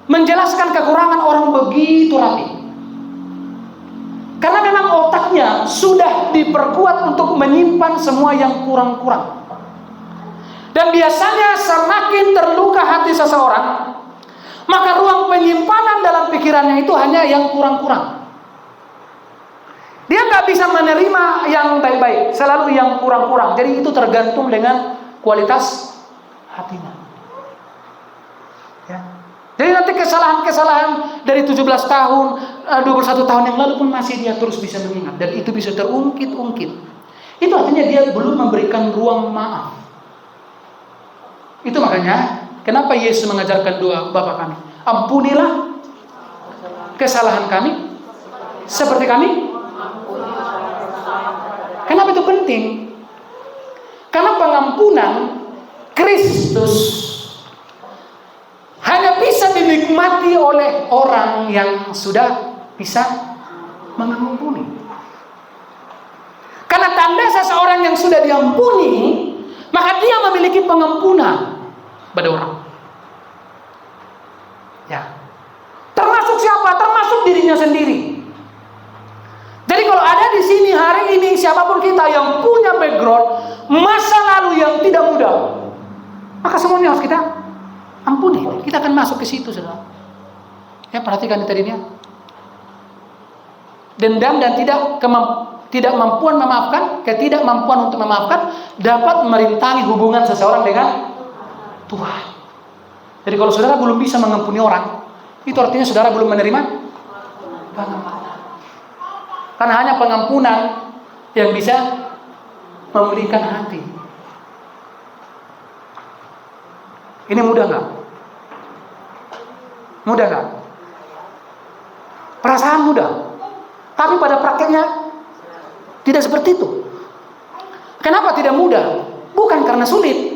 menjelaskan kekurangan orang begitu rapi. Karena memang otaknya sudah diperkuat untuk menyimpan semua yang kurang-kurang. Dan biasanya semakin terluka hati seseorang, maka ruang penyimpanan dalam pikirannya itu hanya yang kurang-kurang. Dia nggak bisa menerima yang baik-baik, selalu yang kurang-kurang. Jadi itu tergantung dengan kualitas hatinya. Ya. Jadi nanti kesalahan-kesalahan dari 17 tahun, 21 tahun yang lalu pun masih dia terus bisa mengingat. Dan itu bisa terungkit-ungkit. Itu artinya dia belum memberikan ruang maaf. Itu makanya kenapa Yesus mengajarkan doa Bapa kami, ampunilah kesalahan kami seperti kami. Kenapa itu penting? Karena pengampunan Kristus hanya bisa dinikmati oleh orang yang sudah bisa mengampuni. Karena tanda seseorang yang sudah diampuni, maka dia memiliki pengampunan pada orang. Ya. Termasuk siapa? Termasuk dirinya sendiri. Jadi kalau ada di sini hari ini siapapun kita yang punya background masa lalu yang tidak mudah, maka semuanya harus kita ampuni. Kita akan masuk ke situ, saudara. Ya, perhatikan tadinya. Dendam dan ketidakmampuan memaafkan, ketidakmampuan untuk memaafkan dapat merintangi hubungan seseorang dengan Tuhan. Jadi kalau saudara belum bisa mengampuni orang, itu artinya saudara belum menerima pengampunan. Karena hanya pengampunan yang bisa memulihkan hati. Ini mudah nggak? Mudah nggak? Perasaan mudah. Tapi pada prakteknya tidak seperti itu. Kenapa tidak mudah? Bukan karena sulit.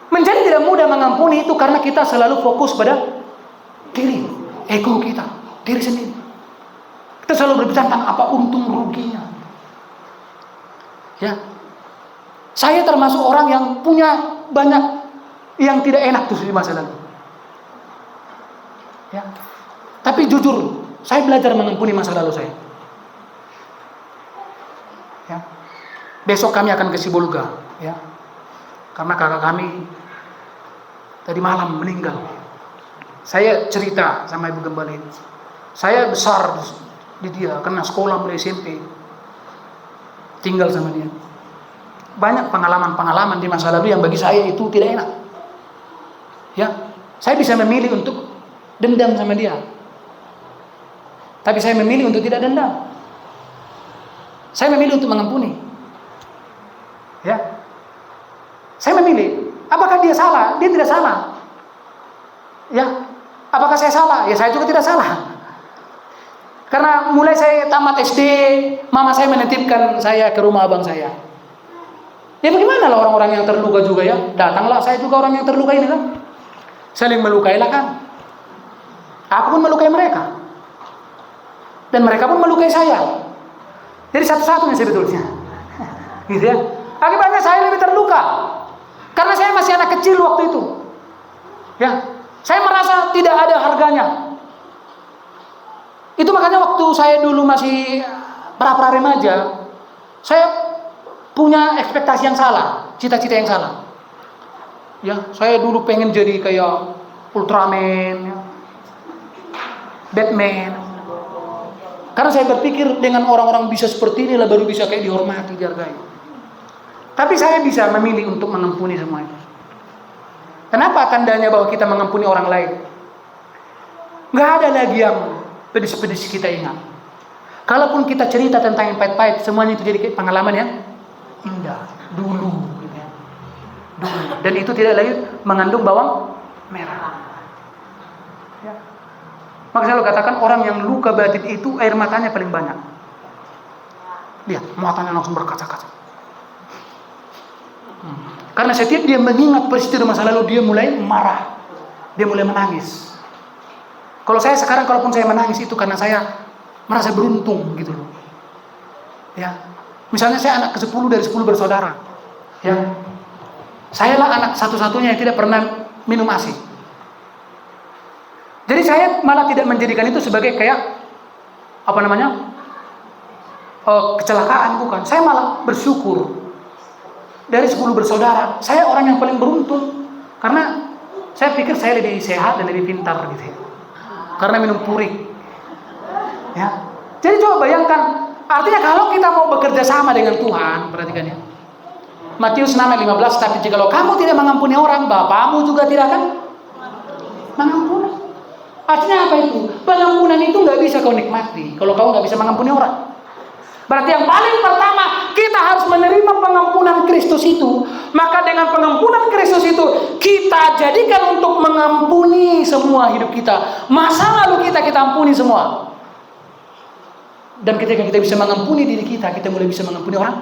Menjadi tidak mudah mengampuni itu karena kita selalu fokus pada diri, ego kita, diri sendiri. Kita selalu berbicara tentang apa untung ruginya. Ya, saya termasuk orang yang punya banyak yang tidak enak tuh di masa lalu. Ya, tapi jujur, saya belajar mengampuni masa lalu saya. Ya, besok kami akan ke Sibolga, ya, karena kakak kami tadi malam meninggal. Saya cerita sama Ibu Gembala ini. Saya besar di dia, karena sekolah mulai SMP, tinggal sama dia. Banyak pengalaman-pengalaman di masa lalu yang bagi saya itu tidak enak. Ya, saya bisa memilih untuk dendam sama dia, tapi saya memilih untuk tidak dendam. Saya memilih untuk mengampuni. Ya, saya memilih. Apakah dia salah? Dia tidak salah. Ya, apakah saya salah? Ya, saya juga tidak salah. Karena mulai saya tamat SD, mama saya menitipkan saya ke rumah abang saya. Ya bagaimana lah orang-orang yang terluka juga ya? Datanglah saya juga orang yang terluka ini kan. Saling melukailah kan. Aku pun melukai mereka. Dan mereka pun melukai saya. Jadi satu-satunya sebetulnya. Gitu ya. Akibatnya saya lebih terluka. Karena saya masih anak kecil waktu itu. Ya. Saya merasa tidak ada harganya. Itu makanya waktu saya dulu masih pra-pra remaja, saya punya ekspektasi yang salah, cita-cita yang salah. Ya, saya dulu pengen jadi kayak Ultraman, ya, Batman. Karena saya berpikir dengan orang-orang bisa seperti ini lah baru bisa kayak dihormati, dihargai. Tapi saya bisa memilih untuk mengampuni semua itu. Kenapa tandanya bahwa kita mengampuni orang lain? Nggak ada lagi yang pedis-pedis kita ingat. Kalaupun kita cerita tentang yang pahit-pahit, semuanya itu jadi pengalaman yang indah dulu, gitu ya. Dulu. Dan itu tidak lagi mengandung bawang merah. Ya. Maka saya katakan orang yang luka batin itu air matanya paling banyak. Lihat, matanya langsung berkaca-kaca. Karena setiap dia mengingat peristiwa masa lalu, dia mulai marah, dia mulai menangis. Kalau saya sekarang, kalaupun saya menangis itu karena saya merasa beruntung gitu loh. Ya, misalnya saya anak ke-10 dari 10 bersaudara. Ya, saya lah anak satu-satunya yang tidak pernah minum ASI. Jadi saya malah tidak menjadikan itu sebagai kayak kecelakaan, bukan. Saya malah bersyukur. Dari 10 bersaudara, saya orang yang paling beruntung. Karena saya pikir saya lebih sehat dan lebih pintar gitu ya. Karena minum purik. Ya. Jadi coba bayangkan, artinya kalau kita mau bekerja sama dengan Tuhan, perhatikan ya. Matius 6 ayat 15, tapi jikalau kamu tidak mengampuni orang, Bapamu juga tidak akan mengampuni. Artinya apa itu? Pengampunan itu nggak bisa kau nikmati kalau kau nggak bisa mengampuni orang. Berarti yang paling pertama kita harus menerima pengampunan Kristus itu. Maka dengan pengampunan Kristus itu kita jadikan untuk mengampuni semua hidup kita. Masa lalu kita ampuni semua. Dan ketika kita bisa mengampuni diri kita mulai bisa mengampuni orang.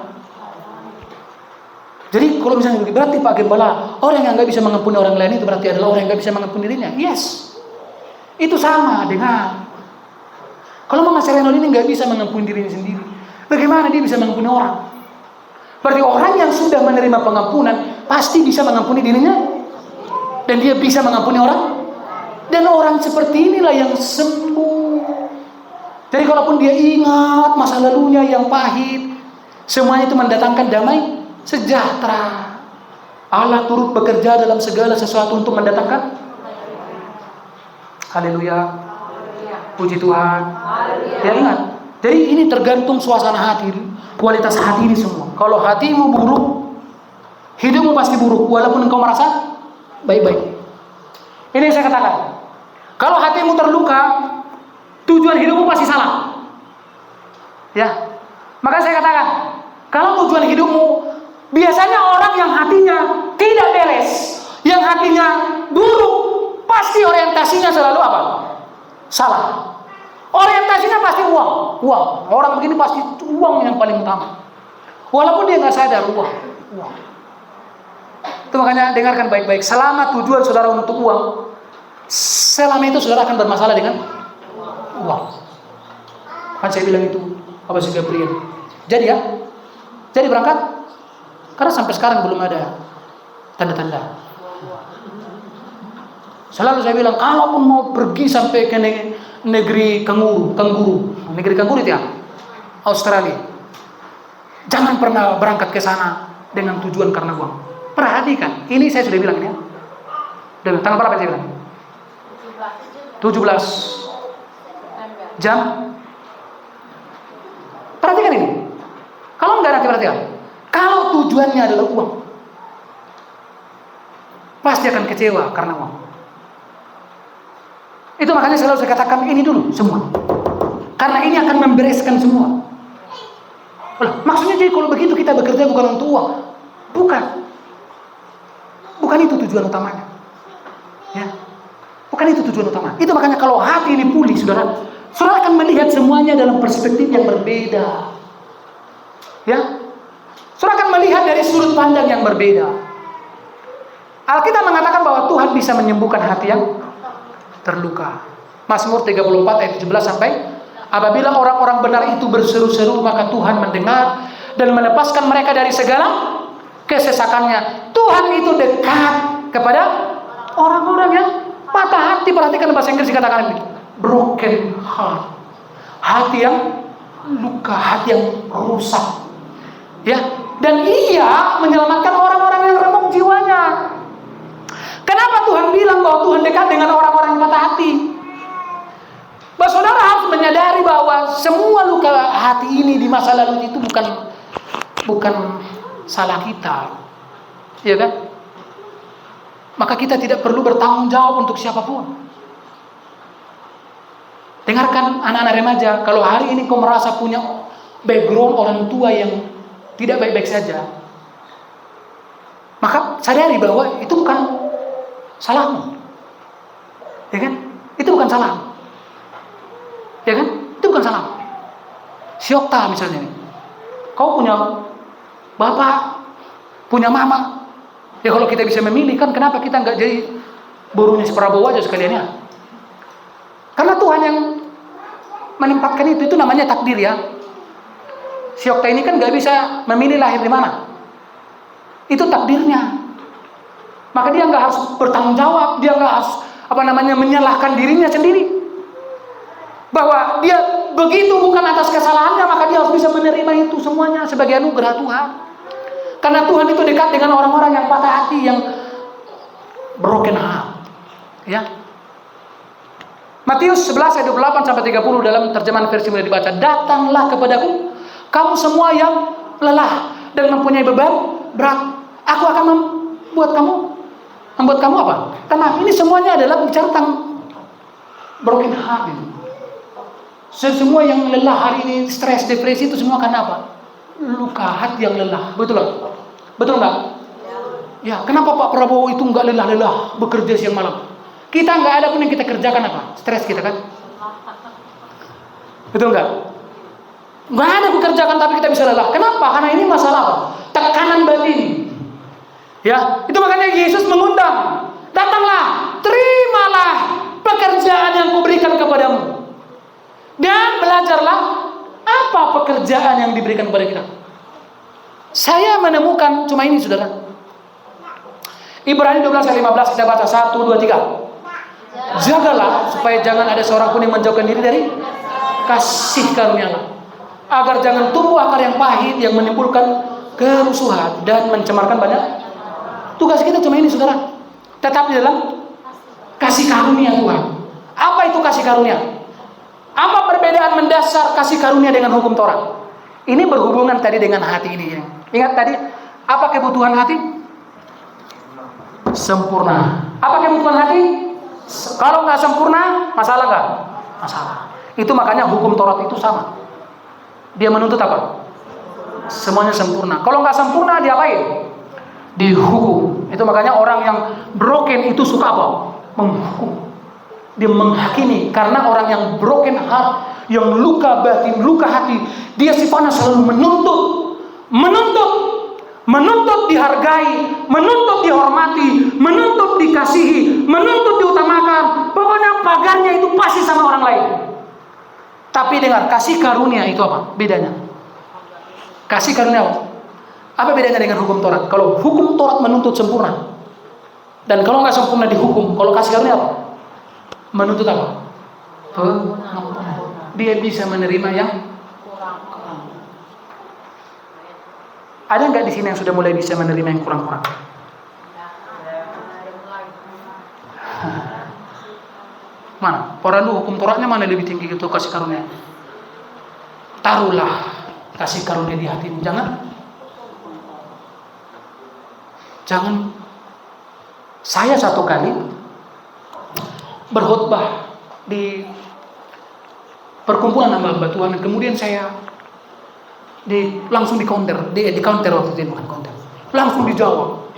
Jadi kalau misalnya berarti Pak Gembala, orang yang nggak bisa mengampuni orang lain itu berarti adalah orang yang nggak bisa mengampuni dirinya. Yes, itu sama dengan kalau Mama Serenol ini nggak bisa mengampuni dirinya sendiri. Bagaimana dia bisa mengampuni orang? Berarti orang yang sudah menerima pengampunan pasti bisa mengampuni dirinya dan dia bisa mengampuni orang. Dan orang seperti inilah yang sembuh. Jadi kalaupun dia ingat masa lalunya yang pahit, semuanya itu mendatangkan damai sejahtera. Allah turut bekerja dalam segala sesuatu untuk mendatangkan. Haleluya. Puji Tuhan. Ya ingat. Jadi ini tergantung suasana hati, kualitas hati ini semua. Kalau hatimu buruk, hidupmu pasti buruk, walaupun engkau merasa baik-baik. Ini yang saya katakan. Kalau hatimu terluka, tujuan hidupmu pasti salah. Ya, maka saya katakan, kalau tujuan hidupmu, biasanya orang yang hatinya tidak beres, yang hatinya buruk, pasti orientasinya selalu apa? Salah. Orientasinya pasti uang. Orang begini pasti uang yang paling utama. Walaupun dia nggak sadar, uang. Itu makanya dengarkan baik-baik. Selama tujuan saudara untuk uang, selama itu saudara akan bermasalah dengan uang. Kan saya bilang itu, apa sih Gabriel? Jadi berangkat. Karena sampai sekarang belum ada tanda-tanda. Selalu saya bilang, kalaupun mau pergi sampai ke negeri kanguru itu ya, Australia, jangan pernah berangkat ke sana dengan tujuan karena uang. Perhatikan, ini saya sudah bilang ini ya. Dan tanggal berapa saya bilang? 17 jam. Perhatikan ini. Kalau enggak nanti perhatikan. Kalau tujuannya adalah uang, pasti akan kecewa karena uang. Itu makanya selalu saya katakan ini dulu semua. Karena ini akan membereskan semua. Maksudnya jadi kalau begitu kita bekerja bukan untuk uang. Bukan itu tujuan utamanya. Ya. Bukan itu tujuan utama. Itu makanya kalau hati ini pulih, saudara akan melihat semuanya dalam perspektif yang berbeda. Ya. Saudara akan melihat dari sudut pandang yang berbeda. Alkitab mengatakan bahwa Tuhan bisa menyembuhkan hati yang terluka. Mazmur 34 ayat 17 sampai, apabila orang-orang benar itu berseru-seru, maka Tuhan mendengar dan melepaskan mereka dari segala kesesakannya. Tuhan itu dekat kepada orang-orang yang patah hati. Perhatikan bahasa Inggris dikatakan ini, broken heart. Hati yang luka, hati yang rusak. Ya, dan Ia menyelamatkan orang-orang yang remuk jiwanya. Kenapa Tuhan bilang bahwa Tuhan dekat dengan orang-orang yang patah hati? Bahwa saudara harus menyadari bahwa semua luka hati ini di masa lalu itu bukan salah kita, ya kan? Maka kita tidak perlu bertanggung jawab untuk siapapun. Dengarkan anak-anak remaja, kalau hari ini kau merasa punya background orang tua yang tidak baik-baik saja, maka sadari bahwa itu bukan salahmu, ya kan? Itu bukan salahmu, ya kan? Itu bukan salahmu. Syokta misalnya nih, kau punya bapak, punya mama, ya kalau kita bisa memilih kan, kenapa kita nggak jadi burunya si Prabowo aja sekalian ya? Karena Tuhan yang menempatkan itu namanya takdir ya. Syokta ini kan nggak bisa memilih lahir di mana, itu takdirnya. Maka dia nggak harus bertanggung jawab, dia nggak harus menyalahkan dirinya sendiri. Bahwa dia begitu bukan atas kesalahannya, maka dia harus bisa menerima itu semuanya sebagai anugerah Tuhan. Karena Tuhan itu dekat dengan orang-orang yang patah hati, yang broken heart. Ya. Matius 11 ayat 28 sampai 30 dalam terjemahan versi mudah dibaca, datanglah kepadaku kamu semua yang lelah dan mempunyai beban berat, aku akan membuat kamu apa? Tenang. Ini semuanya adalah bicara tentang broken heart ini. Semua yang lelah hari ini, stres, depresi, itu semua karena apa? Luka hati yang lelah. Betul nggak? Ya, kenapa Pak Prabowo itu nggak lelah-lelah bekerja siang malam? Kita nggak ada pun yang kita kerjakan apa? Stres kita kan? Betul nggak? Nggak ada pekerjaan tapi kita bisa lelah. Kenapa? Karena ini masalah apa? Tekanan batin. Ya, itu makanya Yesus mengundang, datanglah, terimalah pekerjaan yang kuberikan kepadamu. Dan belajarlah apa pekerjaan yang diberikan kepada kita. Saya menemukan cuma ini, saudara. Ibrani 12 ayat 15 kita baca 1, 2, 3. Jagalah supaya jangan ada seorang pun yang menjauhkan diri dari kasih karunia Allah, agar jangan tumbuh akar yang pahit yang menimbulkan kerusuhan dan mencemarkan banyak. Tugas kita cuma ini, saudara. Tetap di dalam kasih karunia Tuhan. Apa itu kasih karunia? Apa perbedaan mendasar kasih karunia dengan hukum Taurat? Ini berhubungan tadi dengan hati ini. Ingat tadi, apa kebutuhan hati? Sempurna. Apa kebutuhan hati? Kalau nggak sempurna, masalah nggak? Masalah. Itu makanya hukum Taurat itu sama. Dia menuntut apa? Semuanya sempurna. Kalau nggak sempurna, diapain? Dihukum. Itu makanya orang yang broken itu suka apa? Menghukum. Dia menghakimi karena orang yang broken heart, yang luka batin, luka hati, dia sifatnya selalu menuntut dihargai, menuntut dihormati, menuntut dikasihi, menuntut diutamakan. Pokoknya pagarnya itu pasti sama orang lain. Tapi dengar, kasih karunia itu apa? Bedanya. Kasih karunia apa? Apa bedanya dengan hukum Taurat? Kalau hukum Taurat menuntut sempurna, dan kalau nggak sempurna dihukum, kalau kasih karunia apa? Menuntut apa? Dia bisa menerima yang kurang. Ada nggak di sini yang sudah mulai bisa menerima yang kurang-kurang? Mana? Orang hukum Tauratnya mana lebih tinggi itu kasih karunia? Taruhlah kasih karunia di hatimu. Jangan. Saya satu kali berkhutbah di perkumpulan hamba Tuhan, dan kemudian saya langsung di counter waktu itu, bukan counter, langsung dijawab.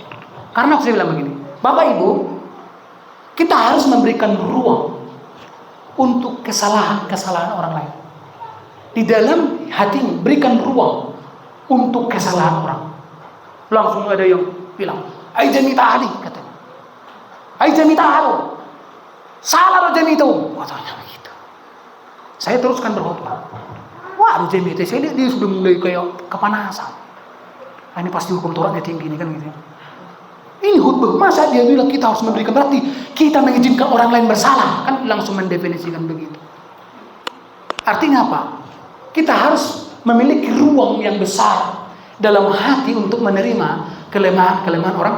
Karena saya bilang begini, Bapak Ibu, kita harus memberikan ruang untuk kesalahan orang lain. Di dalam hatimu berikan ruang untuk kesalahan orang. Langsung ada yang bilang, "Ai jami tadi," katanya. "Ai jami tadi. Salah jami itu," katanya begitu. Saya teruskan berkhutbah. Wah, jami itu saya lihat dia sudah mulai kayak kepanasan. Ini pasti hukum Tauratnya tinggi ini kan gitu. Ini khutbah, masa dia bilang kita harus memberikan, berarti kita mengizinkan orang lain bersalah, kan langsung mendefinisikan begitu. Artinya apa? Kita harus memiliki ruang yang besar dalam hati untuk menerima kelemahan-kelemahan orang,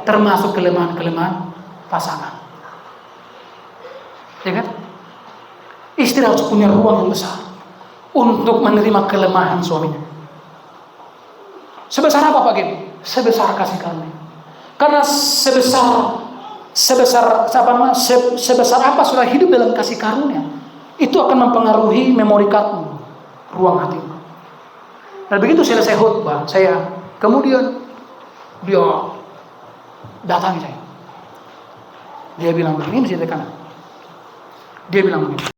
termasuk kelemahan-kelemahan pasangan. Ya kan? Istri harus punya ruang yang besar untuk menerima kelemahan suaminya. Sebesar apa Pak Gem? Sebesar kasih karunia. Karena sebesar apa sudah hidup dalam kasih karunia, itu akan mempengaruhi memori cardmu, ruang hatimu. Dan begitu selesai khutbah, kemudian dia datangi saya. Dia bilang begini, dia bilang begini,